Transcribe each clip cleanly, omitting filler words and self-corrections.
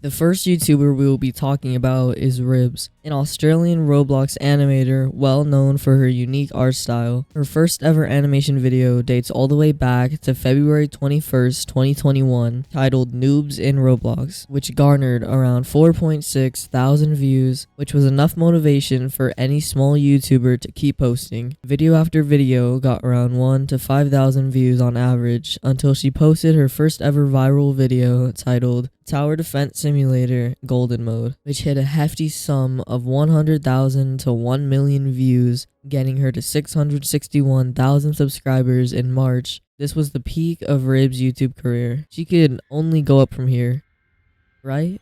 The first YouTuber we will be talking about is Ribs, an Australian Roblox animator well known for her unique art style. Her first ever animation video dates all the way back to February 21st, 2021, titled Noobs in Roblox, which garnered around 4.6 thousand views, which was enough motivation for any small YouTuber to keep posting. Video after video got around 1 to 5,000 views on average until she posted her first ever viral video titled Tower Defense Simulator Golden Mode, which hit a hefty sum of 100,000 to 1 million views, getting her to 661,000 subscribers in March. This was the peak of Rib's YouTube career. She could only go up from here, right?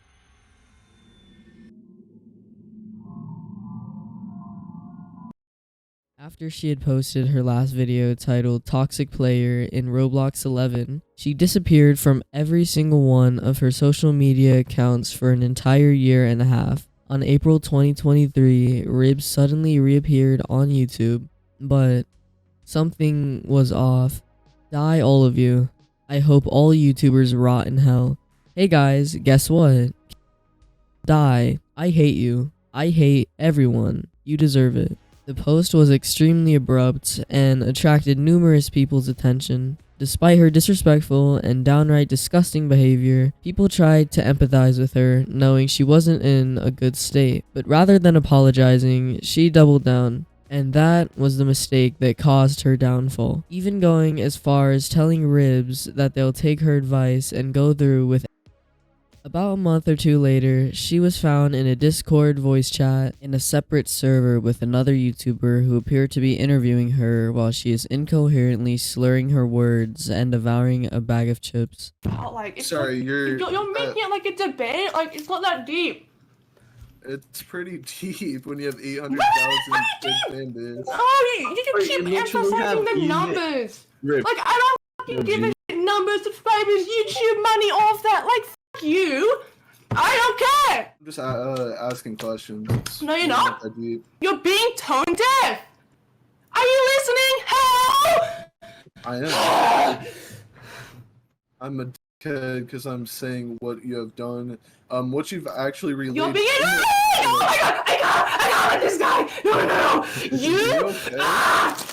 After she had posted her last video titled Toxic Player in Roblox 11, she disappeared from every single one of her social media accounts for an entire year and a half. On April 2023, Ribs suddenly reappeared on YouTube, but something was off. Die all of you. I hope all YouTubers rot in hell. Hey guys, guess what? Die. I hate you. I hate everyone. You deserve it. The post was extremely abrupt and attracted numerous people's attention. Despite her disrespectful and downright disgusting behavior, people tried to empathize with her, knowing she wasn't in a good state. But rather than apologizing, she doubled down. And that was the mistake that caused her downfall. Even going as far as telling Ribs that they'll take her advice and go through with. About a month or two later, she was found in a Discord voice chat in a separate server with another YouTuber who appeared to be interviewing her while she is incoherently slurring her words and devouring a bag of chips. Sorry, you're making it like a debate. Like, it's not that deep. It's pretty deep when you have 800,000 fan base. Oh, you keep emphasizing the numbers. Like, I don't fucking give a shit numbers, subscribers, YouTube money off that. Like, you, I don't care. I'm just asking questions. No, you're not. You're being tone deaf. Are you listening? Hello? I am. I'm a dickhead because I'm saying what you have done. What you've actually related. You're being annoying. Oh my god! I got like this guy. No. You. Okay?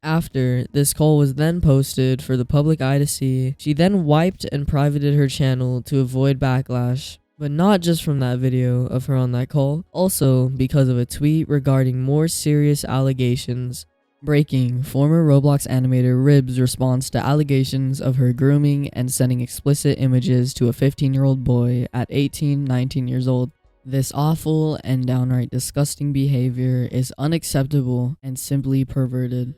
After this call was then posted for the public eye to see, she then wiped and privated her channel to avoid backlash. But not just from that video of her on that call, also because of a tweet regarding more serious allegations. Breaking, former Roblox animator Ribs responds to allegations of her grooming and sending explicit images to a 15-year-old boy at 19 years old. This awful and downright disgusting behavior is unacceptable and simply perverted.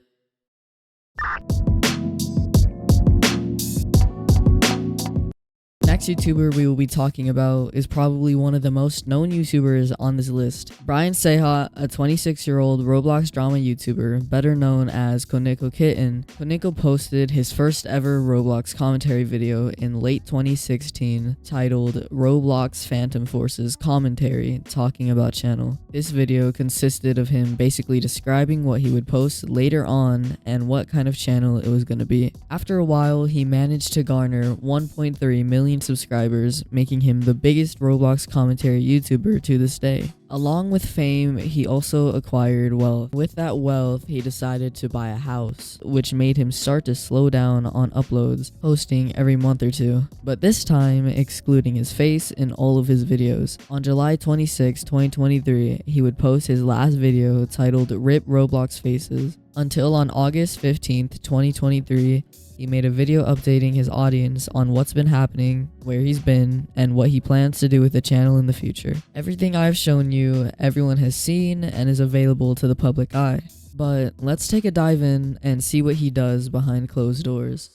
Next YouTuber we will be talking about is probably one of the most known YouTubers on this list. Brian Seha, a 26-year-old Roblox drama YouTuber, better known as KonekoKitten. Koneko posted his first ever Roblox commentary video in late 2016 titled Roblox Phantom Forces Commentary, talking about channel. This video consisted of him basically describing what he would post later on and what kind of channel it was going to be. After a while, he managed to garner 1.3 million subscribers, making him the biggest Roblox commentary YouTuber to this day. Along with fame, he also acquired wealth. With that wealth, he decided to buy a house, which made him start to slow down on uploads, posting every month or two, but this time excluding his face in all of his videos. On July 26, 2023, he would post his last video titled Rip Roblox Faces. Until on August 15th, 2023, he made a video updating his audience on what's been happening, where he's been, and what he plans to do with the channel in the future. Everything I've shown you, everyone has seen and is available to the public eye. But let's take a dive in and see what he does behind closed doors.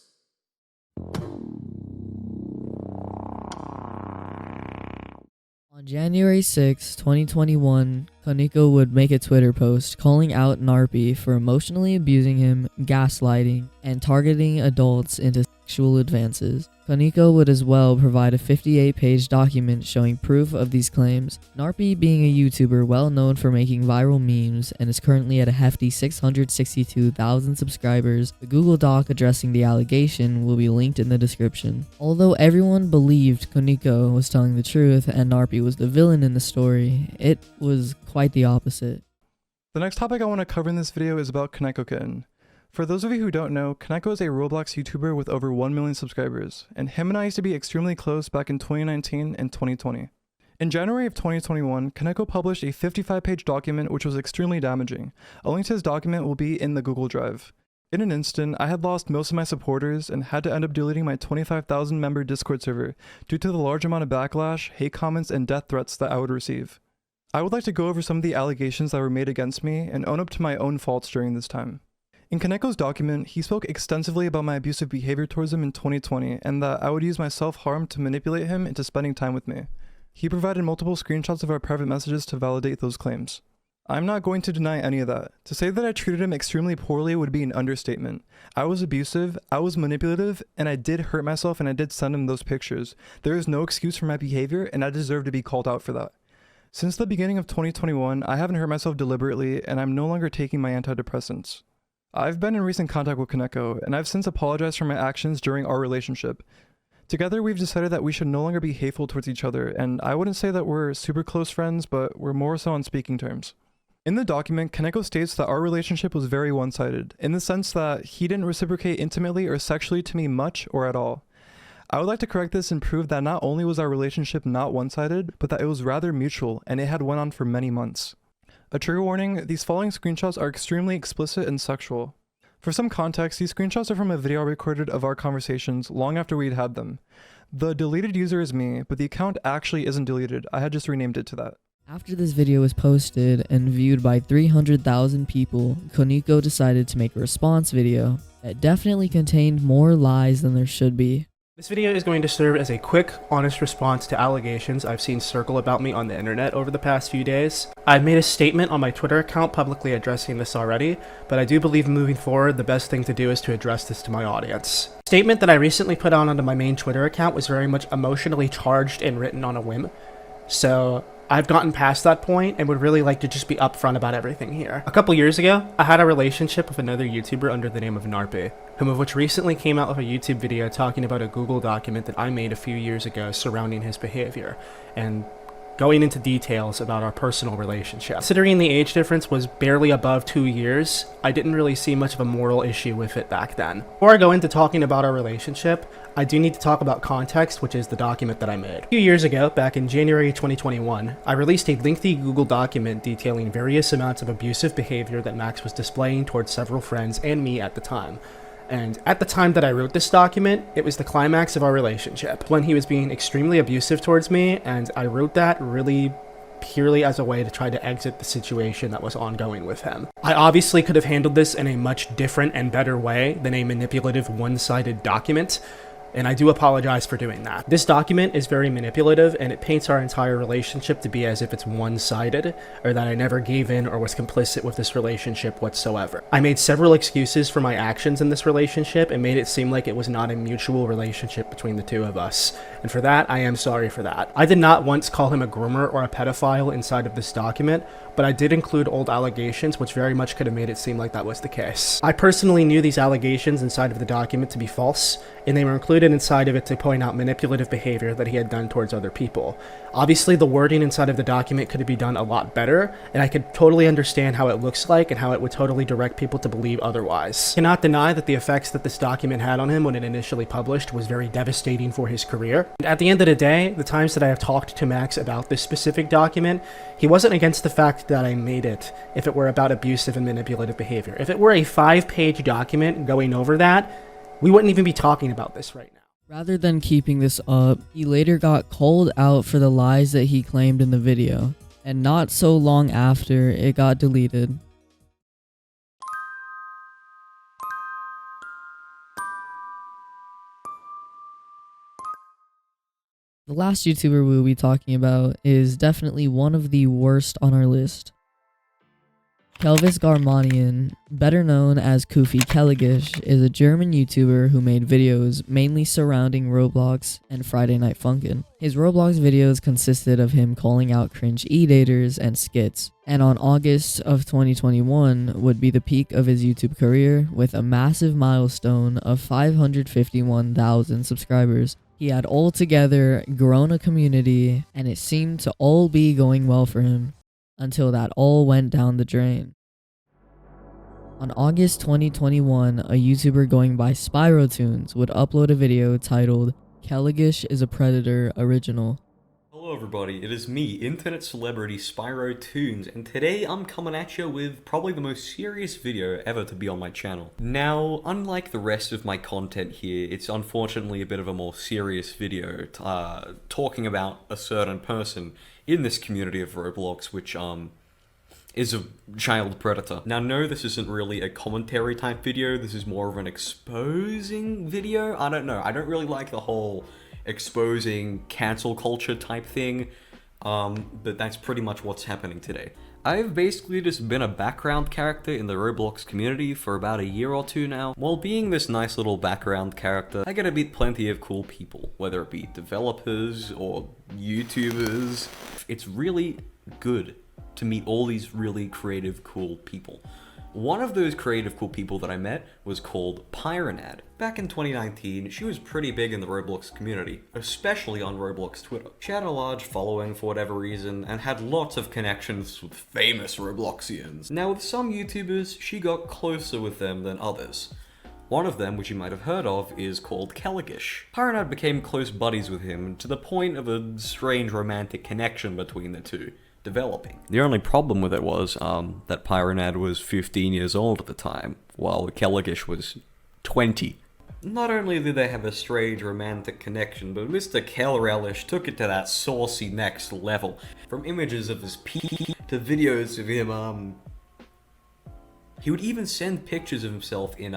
On January 6, 2021, Koneko would make a Twitter post calling out Narpy for emotionally abusing him, gaslighting, and targeting adults into actual advances. Koneko would as well provide a 58-page document showing proof of these claims. Narpy, being a YouTuber well known for making viral memes and is currently at a hefty 662,000 subscribers, the Google Doc addressing the allegation will be linked in the description. Although everyone believed Koneko was telling the truth and Narpy was the villain in the story, it was quite the opposite. The next topic I want to cover in this video is about KonekoKitten. For those of you who don't know, Koneko is a Roblox YouTuber with over 1 million subscribers, and him and I used to be extremely close back in 2019 and 2020. In January of 2021, Koneko published a 55-page document which was extremely damaging. A link to his document will be in the Google Drive. In an instant, I had lost most of my supporters and had to end up deleting my 25,000 member Discord server due to the large amount of backlash, hate comments, and death threats that I would receive. I would like to go over some of the allegations that were made against me and own up to my own faults during this time. In Koneko's document, he spoke extensively about my abusive behavior towards him in 2020 and that I would use my self-harm to manipulate him into spending time with me. He provided multiple screenshots of our private messages to validate those claims. I'm not going to deny any of that. To say that I treated him extremely poorly would be an understatement. I was abusive, I was manipulative, and I did hurt myself and I did send him those pictures. There is no excuse for my behavior and I deserve to be called out for that. Since the beginning of 2021, I haven't hurt myself deliberately and I'm no longer taking my antidepressants. I've been in recent contact with Koneko, and I've since apologized for my actions during our relationship. Together, we've decided that we should no longer be hateful towards each other, and I wouldn't say that we're super close friends, but we're more so on speaking terms. In the document, Koneko states that our relationship was very one-sided, in the sense that he didn't reciprocate intimately or sexually to me much or at all. I would like to correct this and prove that not only was our relationship not one-sided, but that it was rather mutual, and it had went on for many months. A trigger warning, these following screenshots are extremely explicit and sexual. For some context, these screenshots are from a video I recorded of our conversations long after we'd had them. The deleted user is me, but the account actually isn't deleted, I had just renamed it to that. After this video was posted and viewed by 300,000 people, Koneko decided to make a response video that definitely contained more lies than there should be. This video is going to serve as a quick, honest response to allegations I've seen circle about me on the internet over the past few days. I've made a statement on my Twitter account publicly addressing this already, but I do believe moving forward the best thing to do is to address this to my audience. The statement that I recently put on onto my main Twitter account was very much emotionally charged and written on a whim, so I've gotten past that point and would really like to just be upfront about everything here. A couple years ago, I had a relationship with another YouTuber under the name of Narpy, whom of which recently came out with a YouTube video talking about a Google document that I made a few years ago surrounding his behavior, and going into details about our personal relationship. Considering the age difference was barely above 2 years, I didn't really see much of a moral issue with it back then. Before I go into talking about our relationship, I do need to talk about context, which is the document that I made. A few years ago, back in January 2021, I released a lengthy Google document detailing various amounts of abusive behavior that Max was displaying towards several friends and me at the time. And at the time that I wrote this document, it was the climax of our relationship, when he was being extremely abusive towards me, and I wrote that really purely as a way to try to exit the situation that was ongoing with him. I obviously could have handled this in a much different and better way than a manipulative one-sided document, and I do apologize for doing that. This document is very manipulative, and it paints our entire relationship to be as if it's one-sided, or that I never gave in or was complicit with this relationship whatsoever. I made several excuses for my actions in this relationship and made it seem like it was not a mutual relationship between the two of us, and for that, I am sorry for that. I did not once call him a groomer or a pedophile inside of this document, but I did include old allegations which very much could have made it seem like that was the case. I personally knew these allegations inside of the document to be false, and they were included inside of it to point out manipulative behavior that he had done towards other people. Obviously, the wording inside of the document could have been done a lot better, and I could totally understand how it looks like and how it would totally direct people to believe otherwise. I cannot deny that the effects that this document had on him when it initially published was very devastating for his career. And at the end of the day, the times that I have talked to Max about this specific document, he wasn't against the fact that I made it if it were about abusive and manipulative behavior. If it were a 5-page document going over that, we wouldn't even be talking about this right now. Rather than keeping this up, he later got called out for the lies that he claimed in the video, and not so long after, it got deleted. The last YouTuber we'll be talking about is definitely one of the worst on our list. Kelvis Garmanian, better known as Kofy Kelogish, is a German YouTuber who made videos mainly surrounding Roblox and Friday Night Funkin'. His Roblox videos consisted of him calling out cringe e-daters and skits, and on August of 2021 would be the peak of his YouTube career with a massive milestone of 551,000 subscribers. He had altogether grown a community, and it seemed to all be going well for him, until that all went down the drain. On August 2021, a YouTuber going by SpyroTunes would upload a video titled Kelogish is a Predator Original. Hello everybody, it is me, internet celebrity SpyroTunes, and today I'm coming at you with probably the most serious video ever to be on my channel. Now, unlike the rest of my content here, it's unfortunately a bit of a more serious video, talking about a certain person in this community of Roblox, which is a child predator. Now, no, this isn't really a commentary type video, this is more of an exposing video. I don't know, I don't really like the whole exposing cancel culture type thing, but that's pretty much what's happening today. I've basically just been a background character in the Roblox community for about a year or two now. While being this nice little background character, I get to meet plenty of cool people, whether it be developers or YouTubers. It's really good to meet all these really creative, cool people. One of those creative, cool people that I met was called Pyronad. Back in 2019, she was pretty big in the Roblox community, especially on Roblox Twitter. She had a large following for whatever reason, and had lots of connections with famous Robloxians. Now, with some YouTubers, she got closer with them than others. One of them, which you might have heard of, is called Kelogish. Pyronad became close buddies with him, to the point of a strange romantic connection between the two developing. The only problem with it was that Pyronad was 15 years old at the time, while Kelogish was 20. Not only did they have a strange romantic connection, but Mr. Kelrelish took it to that saucy next level. From images of his pee to videos of him, he would even send pictures of himself in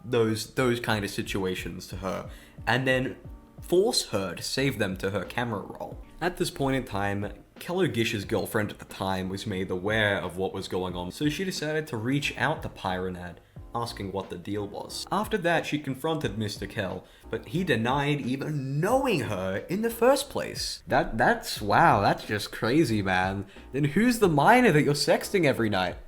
those kind of situations to her, and then force her to save them to her camera roll. At this point in time, Kelogish's girlfriend at the time was made aware of what was going on, so she decided to reach out to Pyronad, asking what the deal was. After that, she confronted Mr. Kel, but he denied even knowing her in the first place. Wow, that's just crazy, man. Then who's the minor that you're sexting every night?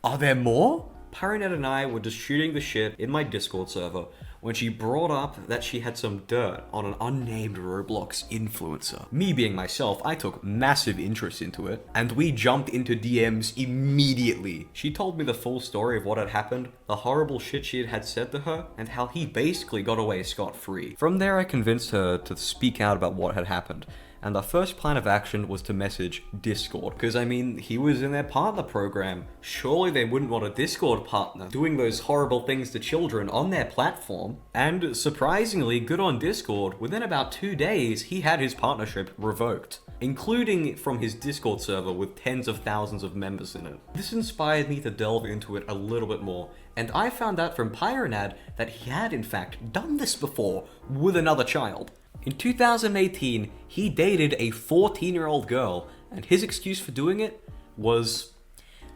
Are there more? Pyronad and I were just shooting the shit in my Discord server when she brought up that she had some dirt on an unnamed Roblox influencer. Me being myself, I took massive interest into it, and we jumped into DMs immediately. She told me the full story of what had happened, the horrible shit she had said to her, and how he basically got away scot-free. From there, I convinced her to speak out about what had happened, and our first plan of action was to message Discord, because I mean, he was in their partner program. Surely they wouldn't want a Discord partner doing those horrible things to children on their platform. And surprisingly, good on Discord, within about 2 days, he had his partnership revoked, including from his Discord server with tens of thousands of members in it. This inspired me to delve into it a little bit more, and I found out from Pyronad that he had in fact done this before with another child. In 2018, he dated a 14-year-old girl, and his excuse for doing it was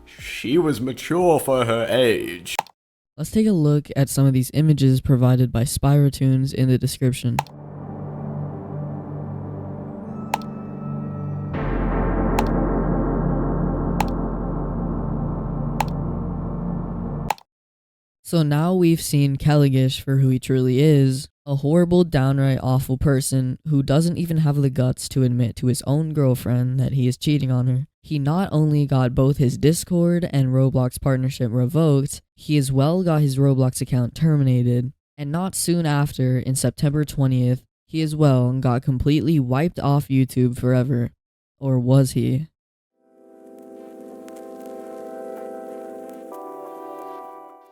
she was mature for her age. Let's take a look at some of these images provided by SpyroTunes in the description. So now we've seen Kelogish for who he truly is, a horrible, downright awful person who doesn't even have the guts to admit to his own girlfriend that he is cheating on her. He not only got both his Discord and Roblox partnership revoked, he as well got his Roblox account terminated, and not soon after, in September 20th, he as well got completely wiped off YouTube forever. Or was he?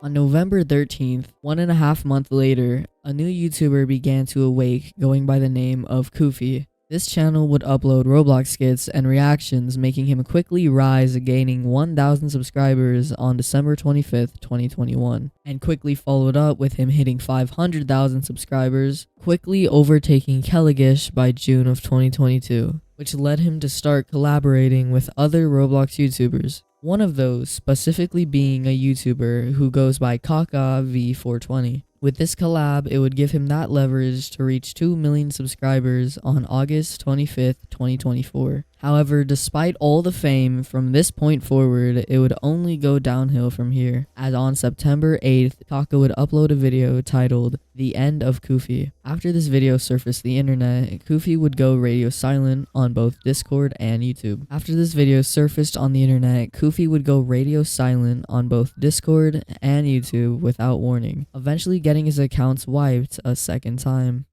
On November 13th, 1.5 months later, a new YouTuber began to awake going by the name of Kofy. This channel would upload Roblox skits and reactions, making him quickly rise, gaining 1,000 subscribers on December 25th, 2021, and quickly followed up with him hitting 500,000 subscribers, quickly overtaking Kelogish by June of 2022, which led him to start collaborating with other Roblox YouTubers. One of those specifically being a YouTuber who goes by KoKV420. With this collab, it would give him that leverage to reach 2 million subscribers on August 25th, 2024. However, despite all the fame, from this point forward, it would only go downhill from here, as on September 8th, Kaka would upload a video titled The End of Kofy. After this video surfaced the internet, Kofy would go radio silent on both Discord and YouTube. After this video surfaced on the internet, Kofy would go radio silent on both Discord and YouTube without warning, eventually getting his accounts wiped a second time.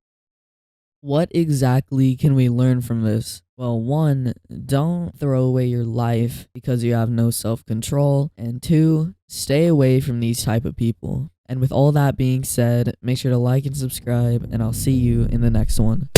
What exactly can we learn from this? Well, 1, don't throw away your life because you have no self-control, and 2, stay away from these type of people. And with all that being said, make sure to like and subscribe, and I'll see you in the next one.